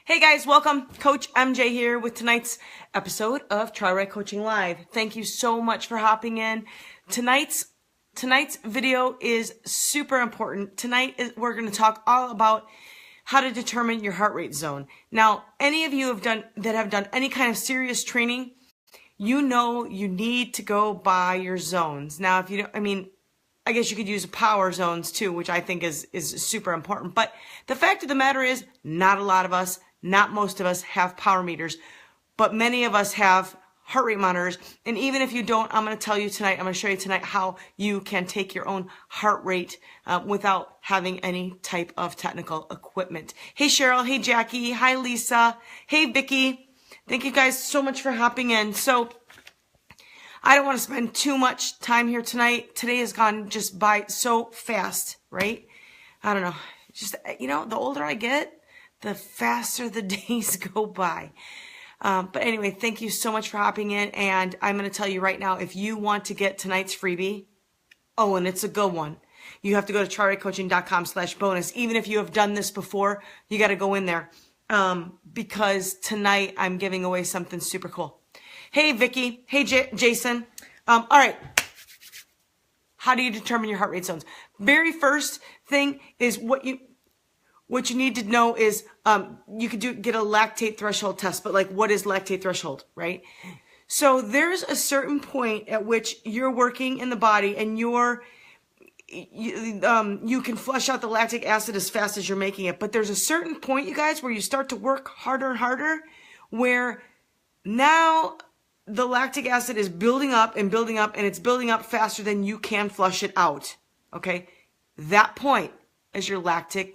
Hey guys, welcome. Coach MJ here with tonight's episode of TriRight Coaching Live. Thank you so much for hopping in. Tonight's video is super important. We're going to talk all about how to determine your heart rate zone. Now, any of you that have done any kind of serious training, you know you need to go by your zones. Now, if you don't, I guess you could use power zones too, which I think is super important. But the fact of the matter is, not a lot of us, not most of us have power meters, but many of us have heart rate monitors. And even if you don't, I'm going to show you tonight how you can take your own heart rate without having any type of technical equipment. Hey Cheryl, hey Jackie, hi Lisa, hey Vicky. Thank you guys so much for hopping in. So I don't want to spend too much time here tonight. Today has gone just by so fast, right? I don't know. Just, the older I get, the faster the days go by. But anyway, thank you so much for hopping in. And I'm going to tell you right now, if you want to get tonight's freebie, and it's a good one, you have to go to TriRightCoaching.com/bonus. Even if you have done this before, you got to go in there. Because tonight I'm giving away something super cool. Hey, Vicky. Hey, Jason. All right. How do you determine your heart rate zones? Very first thing is what you need to know is you could get a lactate threshold test, but what is lactate threshold, right? So there's a certain point at which you're working in the body and you can flush out the lactic acid as fast as you're making it. But there's a certain point, you guys, where you start to work harder and harder, where now the lactic acid is building up, and it's building up faster than you can flush it out, okay? That point is your lactate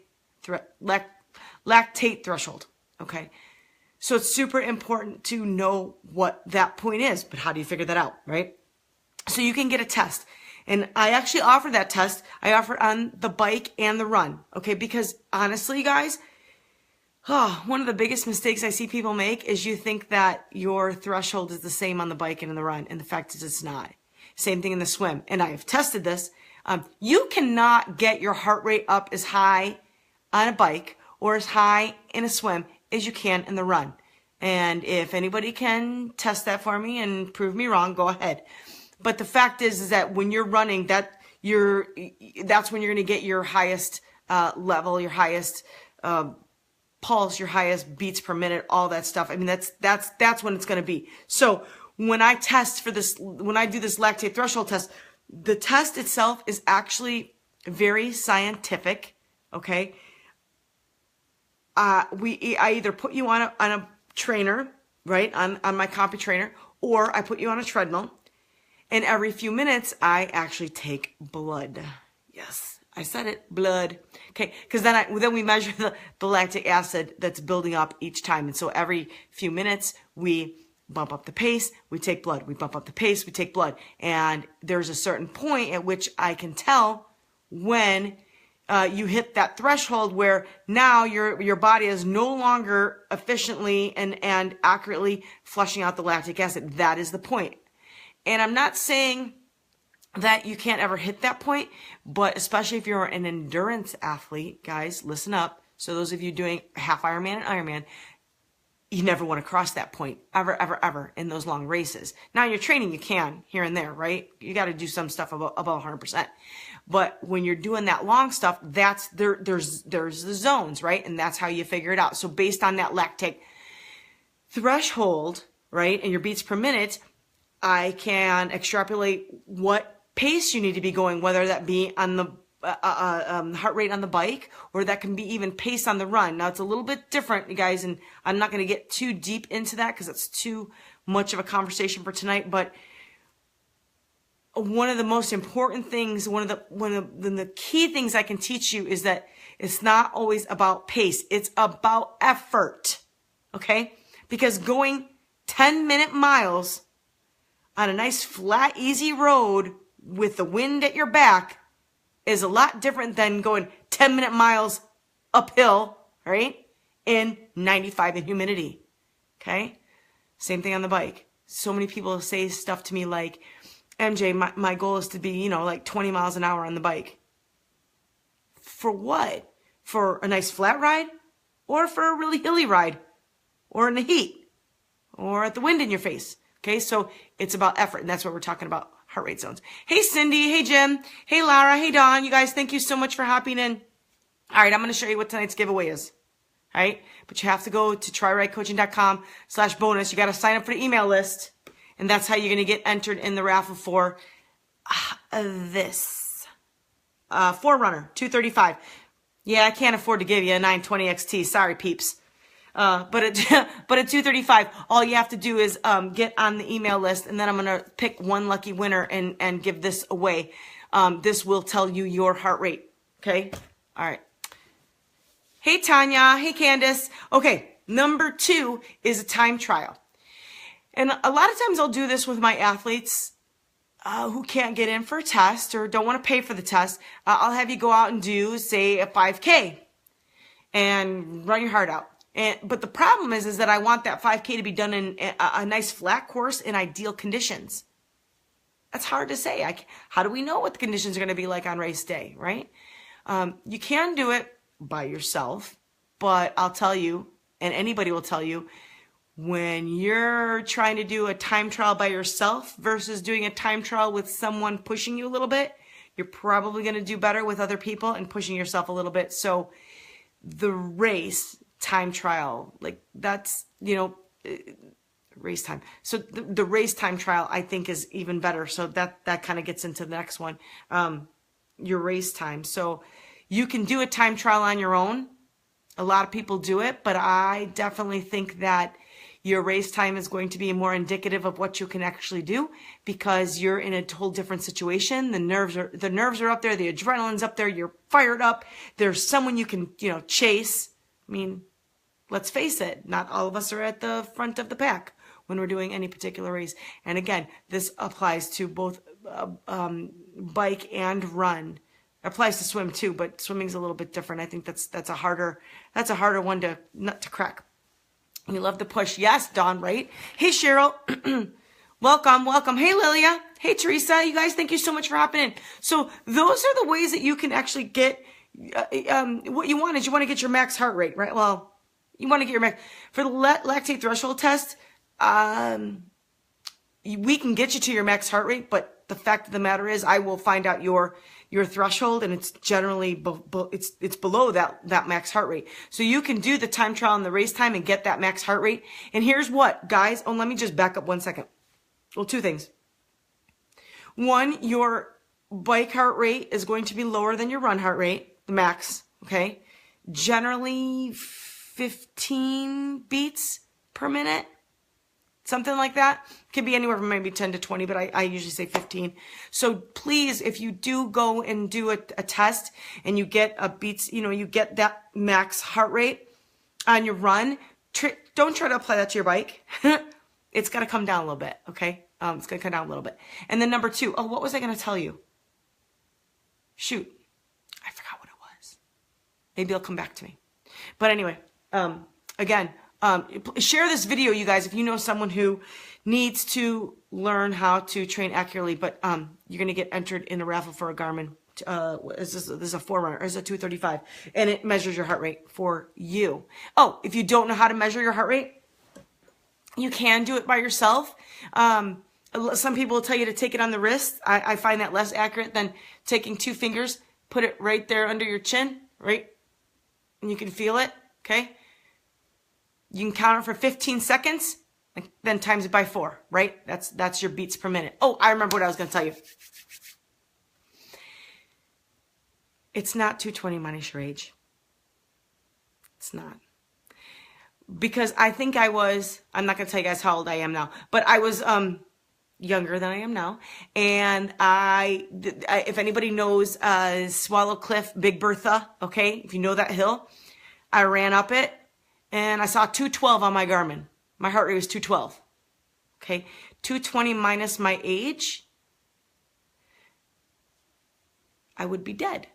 threshold, okay? So it's super important to know what that point is, but how do you figure that out, right? So you can get a test, and I actually offer that test. I offer it on the bike and the run, okay? Because honestly, guys, one of the biggest mistakes I see people make is you think that your threshold is the same on the bike and in the run, and the fact is it's not. Same thing in the swim, and I have tested this. You cannot get your heart rate up as high on a bike or as high in a swim as you can in the run. And if anybody can test that for me and prove me wrong, go ahead. But the fact is that when you're running, that's when you're going to get your highest level, your highest pulse, your highest beats per minute, all that stuff. That's when it's going to be. So when I test for this, when I do this lactate threshold test, the test itself is actually very scientific. Okay. I either put you on a trainer, right? On my Compi trainer, or I put you on a treadmill, and every few minutes I actually take blood. Yes. I said it, blood. Okay, because then we measure the lactic acid that's building up each time. And so every few minutes, we bump up the pace, we take blood. We bump up the pace, we take blood. And there's a certain point at which I can tell when you hit that threshold where now your body is no longer efficiently and accurately flushing out the lactic acid. That is the point. And I'm not saying that you can't ever hit that point, but especially if you're an endurance athlete, guys, listen up. So those of you doing half Ironman and Ironman, you never want to cross that point ever in those long races. Now in your training, you can here and there, right? You got to do some stuff above 100%. But when you're doing that long stuff, there's the zones, right? And that's how you figure it out. So based on that lactate threshold, right, and your beats per minute, I can extrapolate what pace you need to be going, whether that be on the heart rate on the bike, or that can be even pace on the run. Now it's a little bit different, you guys, and I'm not going to get too deep into that because it's too much of a conversation for tonight. But one of the most important things, one of the key things I can teach you is that it's not always about pace; it's about effort. Okay, because going 10-minute miles on a nice flat, easy road with the wind at your back is a lot different than going 10-minute miles uphill, right? In 95 and humidity. Okay? Same thing on the bike. So many people say stuff to me like, MJ, my goal is to be, 20 miles an hour on the bike. For what? For a nice flat ride? or for a really hilly ride, or in the heat, or at the wind in your face. Okay, so it's about effort, and that's what we're talking about, heart rate zones. Hey, Cindy. Hey, Jim. Hey, Lara. Hey, Dawn. You guys, thank you so much for hopping in. All right, I'm going to show you what tonight's giveaway is. All right, but you have to go to TriRightCoaching.com/bonus. You got to sign up for the email list, and that's how you're going to get entered in the raffle for this Forerunner 235. Yeah, I can't afford to give you a 920 XT. Sorry, peeps. But at 235, all you have to do is get on the email list, and then I'm going to pick one lucky winner and give this away. This will tell you your heart rate. Okay? All right. Hey, Tanya. Hey, Candace. Okay, number 2 is a time trial. And a lot of times I'll do this with my athletes who can't get in for a test or don't want to pay for the test. I'll have you go out and do, say, a 5K and run your heart out. But the problem is that I want that 5K to be done in a nice flat course in ideal conditions. That's hard to say. How do we know what the conditions are going to be like on race day, right? You can do it by yourself, but I'll tell you, and anybody will tell you, when you're trying to do a time trial by yourself versus doing a time trial with someone pushing you a little bit, you're probably going to do better with other people and pushing yourself a little bit. So the race time trial, like that's, race time. So the race time trial, I think, is even better. So that kind of gets into the next one, your race time. So you can do a time trial on your own. A lot of people do it, but I definitely think that your race time is going to be more indicative of what you can actually do because you're in a whole different situation. The nerves are up there. The adrenaline's up there. You're fired up. There's someone you can, chase. I mean, let's face it. Not all of us are at the front of the pack when we're doing any particular race. And again, this applies to both bike and run. It applies to swim too, but swimming's a little bit different. I think that's a harder one to crack. We love the push. Yes, Dawn, right? Hey, Cheryl. Welcome. Hey, Lilia. Hey, Teresa. You guys, thank you so much for hopping in. So those are the ways that you can actually get what you want is you want to get your max heart rate, right? Well, you want to get your max. For the lactate threshold test, we can get you to your max heart rate, but the fact of the matter is I will find out your threshold, and it's generally it's below that max heart rate. So you can do the time trial and the race time and get that max heart rate. And here's what, guys. Oh, let me just back up 1 second. Well, 2 things. One, your bike heart rate is going to be lower than your run heart rate, the max, okay? Generally 15 beats per minute. Something like that. Could be anywhere from maybe 10 to 20, but I usually say 15. So please, if you do go and do a test and you get a beats, you get that max heart rate on your run, don't try to apply that to your bike. It's got to come down a little bit, okay? It's going to come down a little bit. And then number 2, what was I going to tell you? Shoot. I forgot what it was. Maybe it'll come back to me. But anyway, again, share this video, you guys, if you know someone who needs to learn how to train accurately, but you're going to get entered in a raffle for a Garmin. This is a Forerunner, or is a 235, and it measures your heart rate for you. Oh, if you don't know how to measure your heart rate, you can do it by yourself. Some people will tell you to take it on the wrist. I find that less accurate than taking 2 fingers, put it right there under your chin, right? And you can feel it, okay? You can count it for 15 seconds, and then times it by 4, right? That's your beats per minute. Oh, I remember what I was going to tell you. It's not 220 minus your age. It's not. Because I think I'm not going to tell you guys how old I am now, but I was younger than I am now. And if anybody knows Swallow Cliff, Big Bertha, okay, if you know that hill, I ran up it. And I saw 212 on my Garmin. My heart rate was 212. Okay. 220 minus my age, I would be dead.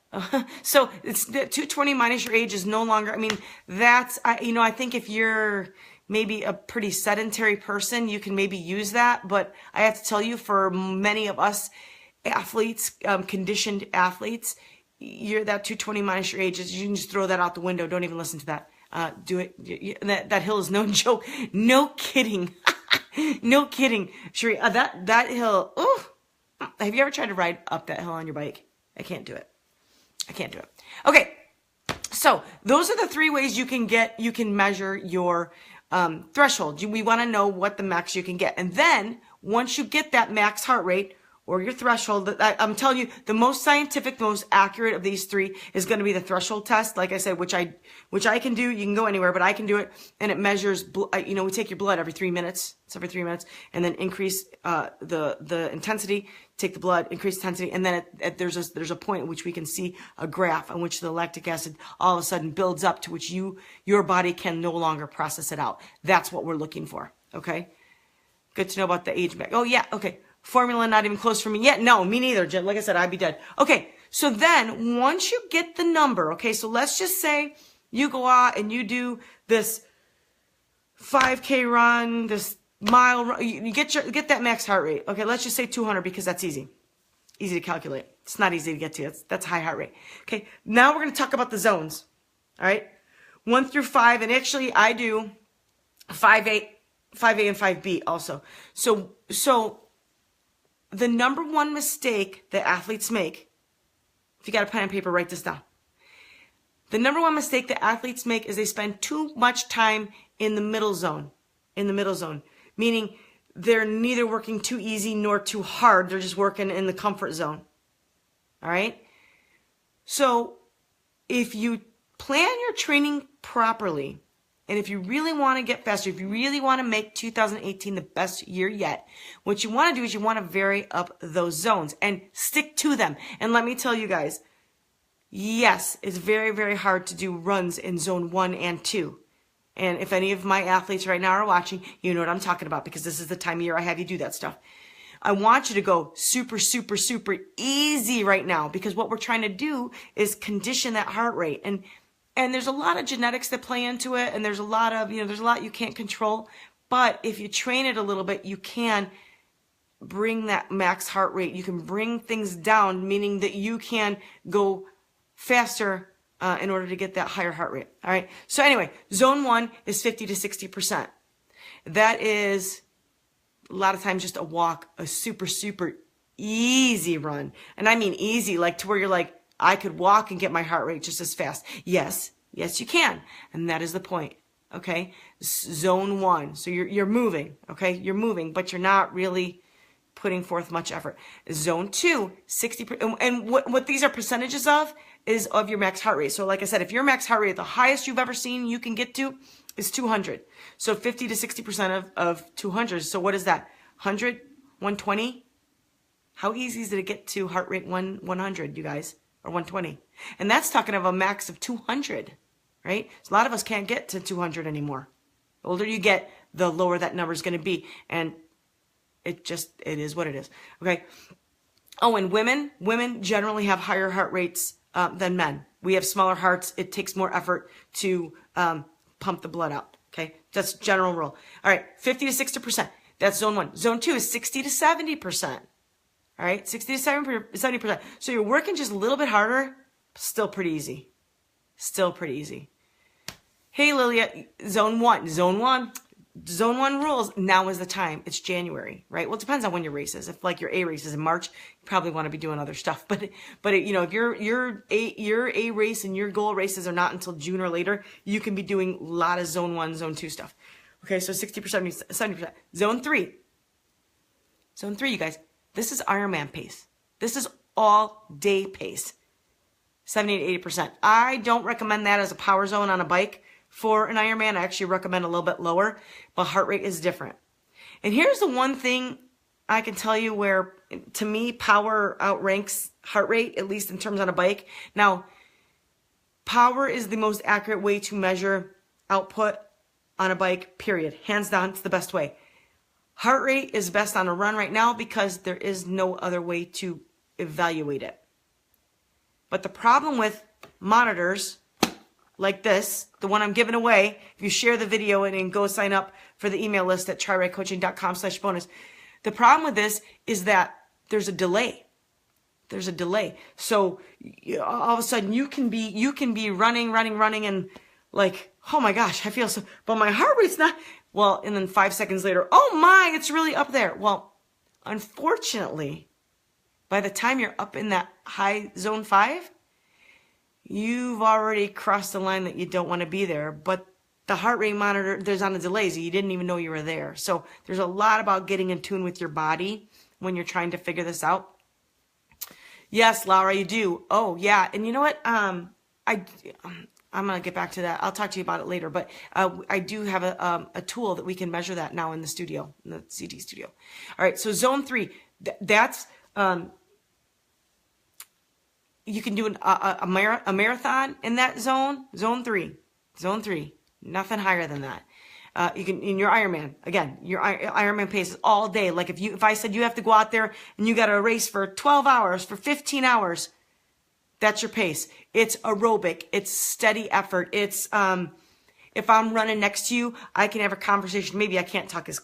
So it's 220 minus your age is no longer, I mean, I think if you're maybe a pretty sedentary person, you can maybe use that. But I have to tell you, for many of us athletes, conditioned athletes, that 220 minus your age, you can just throw that out the window. Don't even listen to that. Do it. That hill is no joke. No kidding. No kidding. Sheree, that hill, ooh. Have you ever tried to ride up that hill on your bike? I can't do it. I can't do it. Okay. So those are the 3 ways you can measure your threshold. We want to know what the max you can get. And then once you get that max heart rate or your threshold, I'm telling you, the most scientific, most accurate of these 3 is going to be the threshold test. Like I said, which I can do. You can go anywhere, but I can do it. And it measures, we take your blood every 3 minutes. It's every 3 minutes, and then increase the intensity. Take the blood, increase intensity, and then there's a point at which we can see a graph on which the lactic acid all of a sudden builds up to which your body can no longer process it out. That's what we're looking for. Okay. Good to know about the age back. Oh yeah. Okay. Formula not even close for me yet. No, me neither, Jen. Like I said, I'd be dead. Okay. So then once you get the number, okay, so let's just say you go out and you do this 5K run, this mile run, you get that max heart rate. Okay. Let's just say 200 because that's easy to calculate. It's not easy to get to. That's high heart rate. Okay. Now we're going to talk about the zones. All right. 1 through 5. And actually I do 5A and 5B also. So the number one mistake that athletes make, if you got a pen and paper, write this down. The number one mistake that athletes make is they spend too much time in the middle zone. Meaning they're neither working too easy nor too hard. They're just working in the comfort zone. All right? So if you plan your training properly, and if you really want to get faster, if you really want to make 2018 the best year yet, what you want to do is you want to vary up those zones and stick to them. And let me tell you guys, yes, it's very, very hard to do runs in zone 1 and 2. And if any of my athletes right now are watching, you know what I'm talking about because this is the time of year I have you do that stuff. I want you to go super, super, super easy right now because what we're trying to do is condition that heart rate. And there's a lot of genetics that play into it, and there's a lot of, there's a lot you can't control. But if you train it a little bit, you can bring that max heart rate. You can bring things down, meaning that you can go faster in order to get that higher heart rate. All right. So anyway, zone 1 is 50 to 60%. That is a lot of times just a walk, a super, super easy run. And I mean easy, like to where you're like, I could walk and get my heart rate just as fast. Yes, you can. And that is the point. Okay. Zone 1. So you're moving. Okay. You're moving, but you're not really putting forth much effort. Zone 2, 60%. And what these are percentages of is of your max heart rate. So like I said, if your max heart rate, the highest you've ever seen you can get to is 200. So 50 to 60% of 200. So what is that? 100, 120? How easy is it to get to heart rate 100, you guys? Or 120. And that's talking of a max of 200, right? So a lot of us can't get to 200 anymore. The older you get, the lower that number is going to be. And it is what it is. Okay. Oh, and women generally have higher heart rates than men. We have smaller hearts. It takes more effort to pump the blood out. Okay. That's general rule. All right. 50 to 60%. That's zone 1. Zone 2 is 60 to 70%. All right, 60 to 70%. So you're working just a little bit harder, still pretty easy. Still pretty easy. Hey, Lilia, zone 1 rules. Now is the time. It's January, right? Well, it depends on when your race is. If like your A race is in March, you probably want to be doing other stuff. But if your A race and your goal races are not until June or later, you can be doing a lot of zone 1, zone 2 stuff. Okay, so 60%, 70%. Zone 3, you guys. This is Ironman pace. This is all day pace. 70 to 80%. I don't recommend that as a power zone on a bike for an Ironman. I actually recommend a little bit lower, but heart rate is different. And here's the one thing I can tell you where, to me, power outranks heart rate, at least in terms on a bike. Now, power is the most accurate way to measure output on a bike, period. Hands down, it's the best way. Heart rate is best on a run right now because there is no other way to evaluate it. But the problem with monitors like this, the one I'm giving away, if you share the video and go sign up for the email list at TriRightCoaching.com/bonus, the problem with this is that there's a delay. There's a delay. So all of a sudden you can be running and like oh my gosh, I feel so, but my heart rate's not, well, and then 5 seconds later, oh my, it's really up there. Well, unfortunately, by the time you're up in that high zone 5, you've already crossed the line that you don't want to be there. But the heart rate monitor, there's on a delay, so you didn't even know you were there. So there's a lot about getting in tune with your body when you're trying to figure this out. Yes, Laura, you do. Oh, yeah. And you know what? I'm going to get back to that. I'll talk to you about it later. But I do have a tool that we can measure that now in the studio, in the CT studio. All right, so zone 3, that's... you can do a marathon in that zone, zone 3, nothing higher than that. You can, in your Ironman, again, your Ironman pace is all day. Like if I said you have to go out there and you got to race for 12 hours, for 15 hours, that's your pace. It's aerobic. It's steady effort. It's, if I'm running next to you, I can have a conversation. Maybe I can't talk as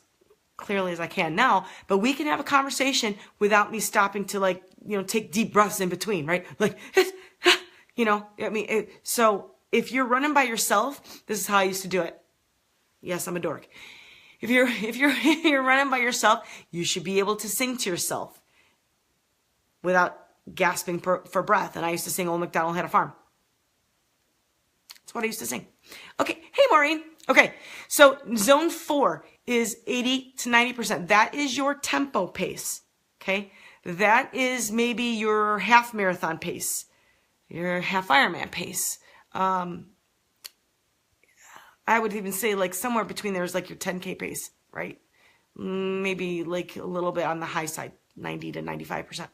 clearly as I can now, but we can have a conversation without me stopping to, like, you know, take deep breaths in between, right? Like, you know, I mean, so if you're running by yourself, this is how I used to do it. Yes, I'm a dork. If you're running by yourself, you should be able to sing to yourself without gasping for breath. And I used to sing Old MacDonald Had a Farm. That's what I used to sing. Okay. Hey, Maureen. Okay. So zone 4 is 80 to 90%. That is your tempo pace. Okay. That is maybe your half marathon pace, your half Ironman pace. I would even say like somewhere between there is like your 10K pace, right? Maybe like a little bit on the high side, 90 to 95%.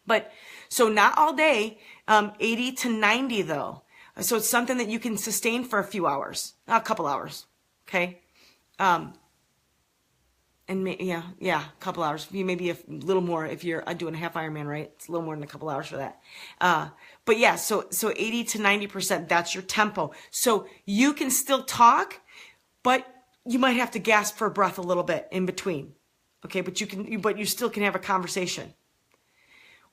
But so not all day, 80 to 90 though. So it's something that you can sustain for a few hours, a couple hours. Okay. And yeah, a couple hours. Maybe a little more if you're doing a half Ironman, right? It's a little more than a couple hours for that. But yeah, so 80 to 90%, that's your tempo. So you can still talk, but you might have to gasp for breath a little bit in between. Okay, but you still can have a conversation.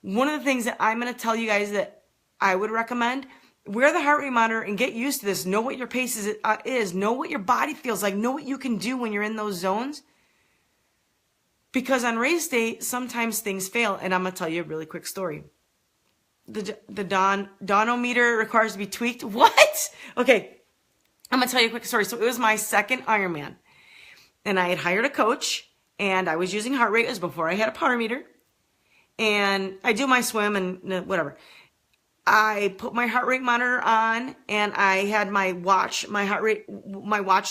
One of the things that I'm going to tell you guys that I would recommend, wear the heart rate monitor and get used to this. Know what your pace is. Know what your body feels like. Know what you can do when you're in those zones. Because on race day, sometimes things fail. And I'm going to tell you a really quick story. The donometer requires to be tweaked. What? Okay. I'm going to tell you a quick story. So it was my second Ironman. And I had hired a coach. And I was using heart rate. It was before I had a power meter. And I do my swim and whatever. I put my heart rate monitor on. And I had my watch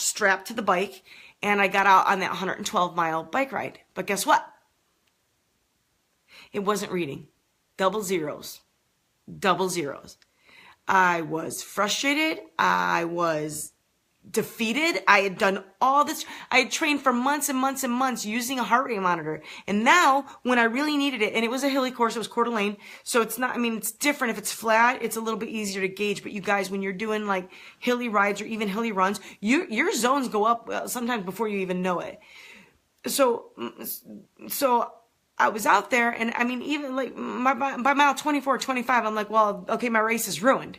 strapped to the bike. And I got out on that 112-mile bike ride. But guess what? It wasn't reading. Double zeros. I was frustrated. I was defeated. I had done all this. I had trained for months and months and months using a heart rate monitor. And now, when I really needed it, and it was a hilly course, it was Coeur d'Alene, so it's not, I mean, it's different. If it's flat, it's a little bit easier to gauge. But you guys, when you're doing like hilly rides or even hilly runs, your zones go up sometimes before you even know it. So I was out there, and I mean, even like by mile 24, 25, I'm like, well, okay, my race is ruined.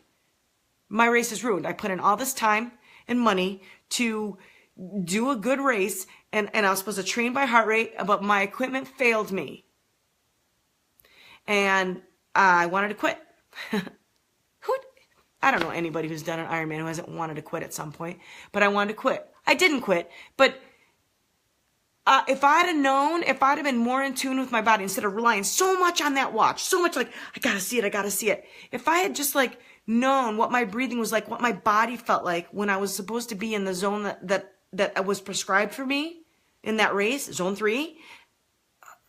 I put in all this time and money to do a good race, and I was supposed to train by heart rate, but my equipment failed me. And I wanted to quit. I don't know anybody who's done an Ironman who hasn't wanted to quit at some point, but I wanted to quit. I didn't quit, but if I'd have known, if I'd have been more in tune with my body instead of relying so much on that watch, so much like, I gotta see it. If I had just like known what my breathing was like, what my body felt like when I was supposed to be in the zone that was prescribed for me in that race, zone 3,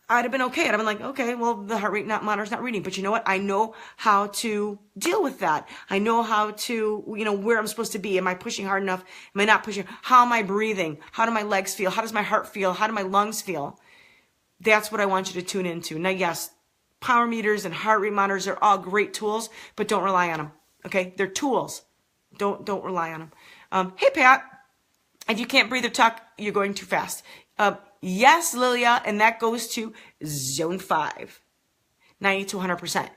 I'd have been okay. I'd have been like, okay, well, the heart rate monitor's not reading. But you know what? I know how to deal with that. I know how to, where I'm supposed to be. Am I pushing hard enough? Am I not pushing? How am I breathing? How do my legs feel? How does my heart feel? How do my lungs feel? That's what I want you to tune into. Now, yes, power meters and heart rate monitors are all great tools, but don't rely on them. Okay? They're tools. Don't rely on them. Hey, Pat. If you can't breathe or talk, you're going too fast. Yes, Lilia, and that goes to zone 5, 90 to 100%.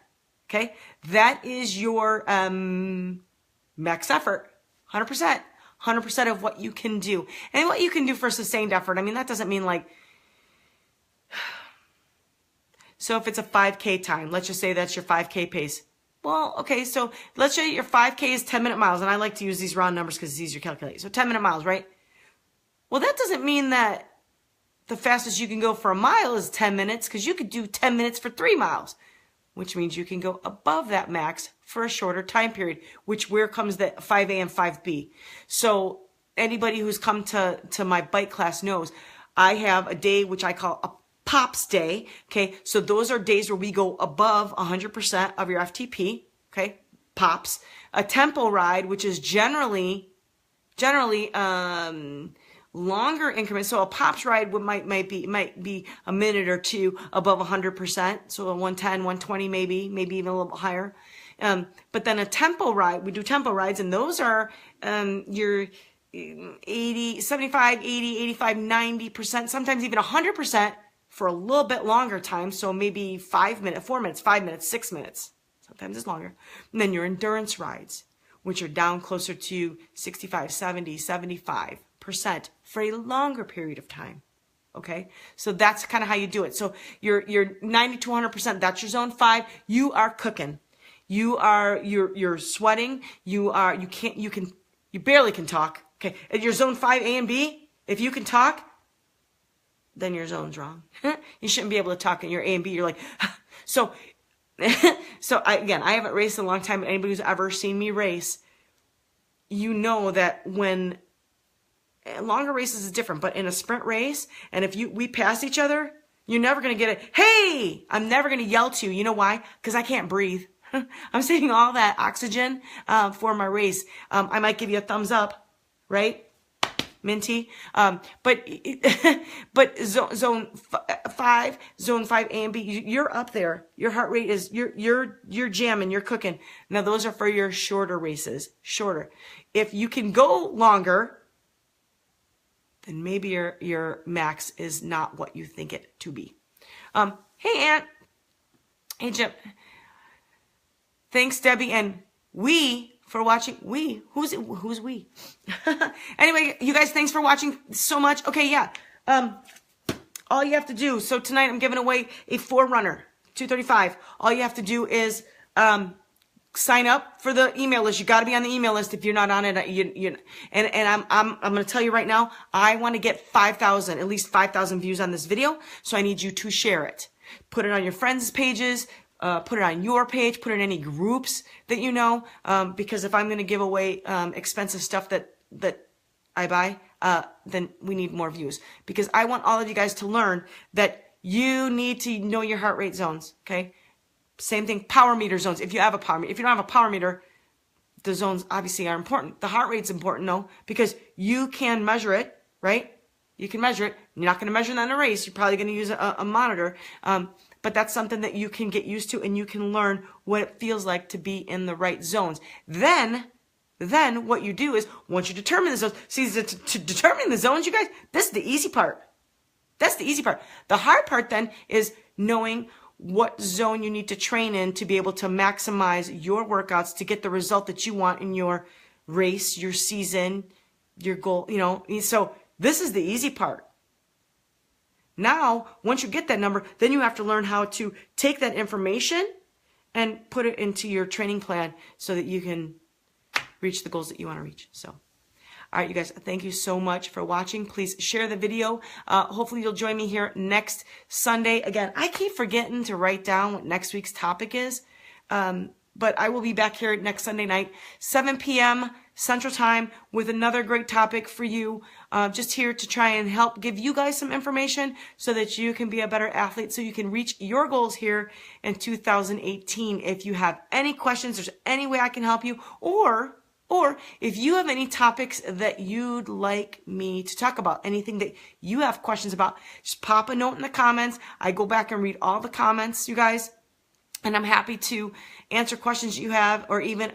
Okay? That is your max effort, 100%. 100% of what you can do. And what you can do for sustained effort, I mean, that doesn't mean like, so if it's a 5K time, let's just say that's your 5K pace. Well, okay, so let's say your 5K is 10-minute miles, and I like to use these round numbers because it's easier to calculate. So 10-minute miles, right? Well, that doesn't mean that the fastest you can go for a mile is 10 minutes, because you could do 10 minutes for 3 miles, which means you can go above that max for a shorter time period, which where comes the 5A and 5B. So anybody who's come to my bike class knows I have a day which I call a POPS day, okay? So those are days where we go above 100% of your FTP, okay? POPS. A tempo ride, which is generally longer increments. So a POPS ride might be a minute or two above 100%. So a 110, 120 maybe even a little bit higher. But then a tempo ride, we do tempo rides, and those are your 80, 75, 80, 85, 90%, sometimes even 100% for a little bit longer time. So maybe 5 minutes, 4 minutes, 5 minutes, 6 minutes. Sometimes it's longer. And then your endurance rides, which are down closer to 65, 70, 75% for a longer period of time. Okay, so that's kind of how you do it. So you're 90 to 100%. That's your zone 5. You are cooking. You're sweating. You barely can talk. Okay, at your zone 5 A and B, if you can talk, then your zone's wrong. You shouldn't be able to talk in your A and B. You're like, so I haven't raced in a long time. Anybody who's ever seen me race, you know that when longer races is different, but in a sprint race, and if we pass each other, you're never going to get it. Hey, I'm never going to yell to you. You know why? Because I can't breathe. I'm saving all that oxygen for my race. I might give you a thumbs up, right? Minty. But zone 5 A and B, you're up there. Your heart rate is, you're jamming, you're cooking. Now those are for your shorter races, shorter. If you can go longer, then maybe your max is not what you think it to be. Hey, Aunt. Hey, Jim. Thanks, Debbie. And for watching. Who's we? Anyway, you guys, thanks for watching so much. Okay, yeah. All you have to do, so tonight I'm giving away a 4Runner, 235. All you have to do is sign up for the email list. You got to be on the email list. If you're not on it, and I'm going to tell you right now, I want to get at least 5,000 views on this video. So I need you to share it. Put it on your friends' pages. Put it on your page, put it in any groups that you know, because if I'm going to give away expensive stuff that I buy, then we need more views, because I want all of you guys to learn that you need to know your heart rate zones, okay? Same thing, power meter zones. If you have a power meter, if you don't have a power meter, the zones obviously are important. The heart rate's important, though, because you can measure it, right? You can measure it. You're not going to measure that in a race. You're probably going to use a monitor. But that's something that you can get used to, and you can learn what it feels like to be in the right zones. Then what you do is, once you determine the zones, see, to determine the zones, you guys, this is the easy part. That's the easy part. The hard part then is knowing what zone you need to train in to be able to maximize your workouts to get the result that you want in your race, your season, your goal, you know. So this is the easy part. Now, once you get that number, then you have to learn how to take that information and put it into your training plan so that you can reach the goals that you want to reach. So, all right, you guys, thank you so much for watching. Please share the video. Hopefully you'll join me here next Sunday. Again, I keep forgetting to write down what next week's topic is. But I will be back here next Sunday night, 7 p.m. Central Time, with another great topic for you. Just here to try and help give you guys some information so that you can be a better athlete, so you can reach your goals here in 2018. If you have any questions, there's any way I can help you, or if you have any topics that you'd like me to talk about, anything that you have questions about, just pop a note in the comments. I go back and read all the comments, you guys. And I'm happy to answer questions you have, or even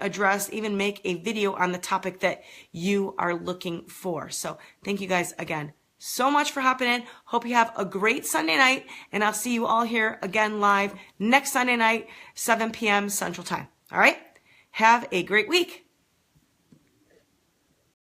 make a video on the topic that you are looking for. So thank you guys again so much for hopping in. Hope you have a great Sunday night, and I'll see you all here again live next Sunday night, 7 p.m. Central Time. All right? Have a great week.